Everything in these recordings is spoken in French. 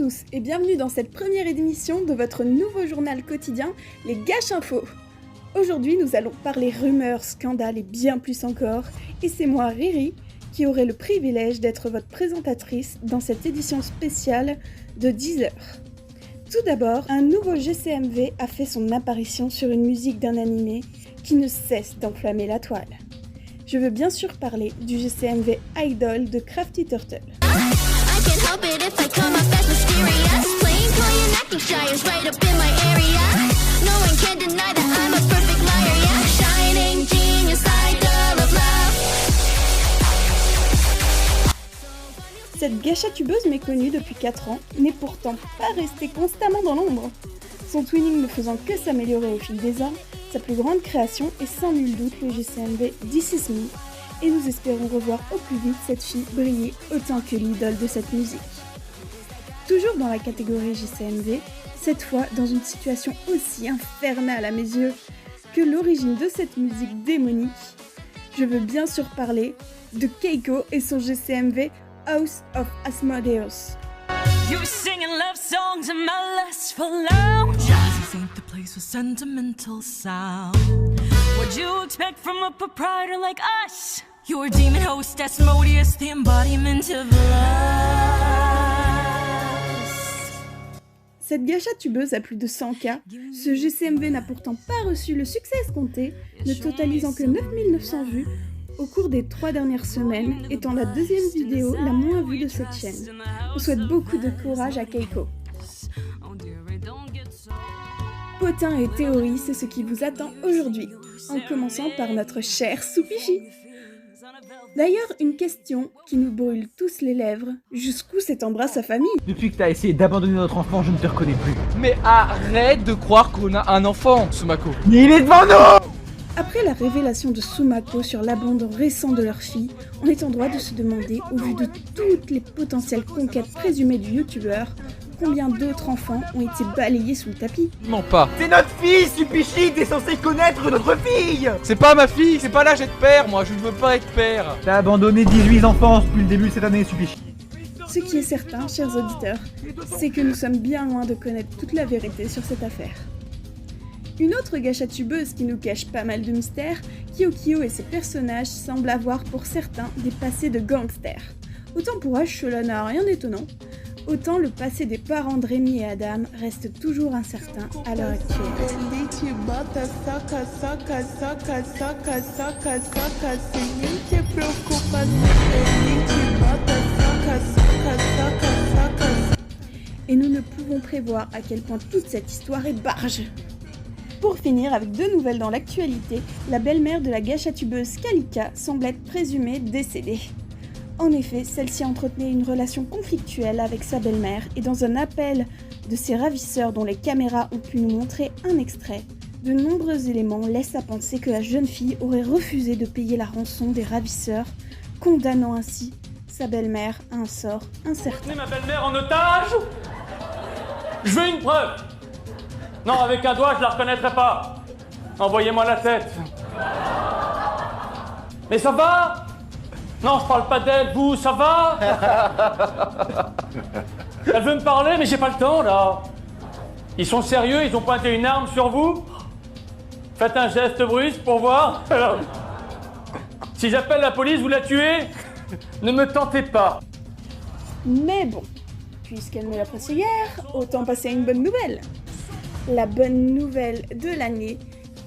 tous et bienvenue dans cette première émission de votre nouveau journal quotidien, les Gâches Infos. Aujourd'hui, nous allons parler rumeurs, scandales et bien plus encore. Et c'est moi, Riri, qui aurai le privilège d'être votre présentatrice dans cette édition spéciale de 10h. Tout d'abord, un nouveau GCMV a fait son apparition sur une musique d'un animé qui ne cesse d'enflammer la toile. Je veux bien sûr parler du GCMV Idol de Crafty Turtle. Cette gâchatubeuse méconnue depuis 4 ans n'est pourtant pas restée constamment dans l'ombre. Son twinning ne faisant que s'améliorer au fil des ans, sa plus grande création est sans nul doute le GCMV This Is Me, et nous espérons revoir au plus vite cette fille briller autant que l'idole de cette musique. Toujours dans la catégorie GCMV, cette fois dans une situation aussi infernale à mes yeux que l'origine de cette musique démonique, je veux bien sûr parler de Keiko et son GCMV House of Asmodeus. You were singing love songs in my lustful lounge. This ain't the place for sentimental sound. What'd you expect from a proprietor like us? You're a demon host, Asmodeus, the embodiment of lust. Cette gâchatubeuse a plus de 100K, ce GCMV n'a pourtant pas reçu le succès escompté, ne totalisant que 9900 vues, au cours des 3 dernières semaines, étant la deuxième vidéo la moins vue de cette chaîne. On souhaite beaucoup de courage à Keiko. Potins et théories, c'est ce qui vous attend aujourd'hui, en commençant par notre cher Soupichi. D'ailleurs, une question qui nous brûle tous les lèvres, jusqu'où s'étendra sa famille ? Depuis que t'as essayé d'abandonner notre enfant, je ne te reconnais plus. Mais arrête de croire qu'on a un enfant, Sumako. Mais il est devant nous! Après la révélation de Sumako sur l'abandon récent de leur fille, on est en droit de se demander, au vu de toutes les potentielles conquêtes présumées du youtubeur, combien d'autres enfants ont été balayés sous le tapis. Mens pas. C'est notre fille, Supichi, t'es censé connaître notre fille! C'est pas ma fille, c'est pas l'âge d'être père, moi, je ne veux pas être père. T'as abandonné 18 enfants depuis le début de cette année, Supichi. Ce qui est certain, chers auditeurs, c'est que nous sommes bien loin de connaître toute la vérité sur cette affaire. Une autre gâchatubeuse qui nous cache pas mal de mystères, Kyo et ses personnages semblent avoir pour certains des passés de gangsters. Autant pour H, cela n'a rien d'étonnant, autant le passé des parents de Rémi et Adam reste toujours incertain à l'heure actuelle. Et nous ne pouvons prévoir à quel point toute cette histoire est barge. Pour finir, avec 2 nouvelles dans l'actualité, la belle-mère de la gâchatubeuse Kalika semble être présumée décédée. En effet, celle-ci entretenait une relation conflictuelle avec sa belle-mère et dans un appel de ses ravisseurs dont les caméras ont pu nous montrer un extrait, de nombreux éléments laissent à penser que la jeune fille aurait refusé de payer la rançon des ravisseurs, condamnant ainsi sa belle-mère à un sort incertain. Tenez ma belle-mère en otage. Je veux une preuve. Non, avec un doigt, je la reconnaîtrai pas. Envoyez-moi la tête. Mais ça va ? Non, je parle pas d'elle, vous, ça va ? Elle veut me parler, mais j'ai pas le temps, là. Ils sont sérieux, ils ont pointé une arme sur vous ? Faites un geste brusque pour voir. Alors, si j'appelle la police, vous la tuez ? Ne me tentez pas. Mais bon, puisqu'elle me l'a pressé hier, autant passer à une bonne nouvelle. La bonne nouvelle de l'année,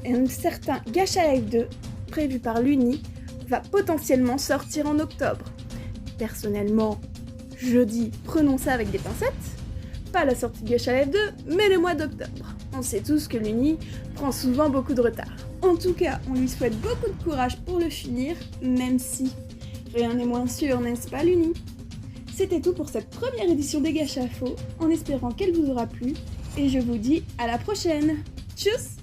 un certain Gacha Live 2, prévu par l'Uni, va potentiellement sortir en octobre. Personnellement, je dis prenons ça avec des pincettes, pas la sortie de Gacha Live 2, mais le mois d'octobre. On sait tous que l'Uni prend souvent beaucoup de retard. En tout cas, on lui souhaite beaucoup de courage pour le finir, même si rien n'est moins sûr, n'est-ce pas l'Uni ? C'était tout pour cette première édition des Gâches Infos, en espérant qu'elle vous aura plu, et je vous dis à la prochaine. Tchuss!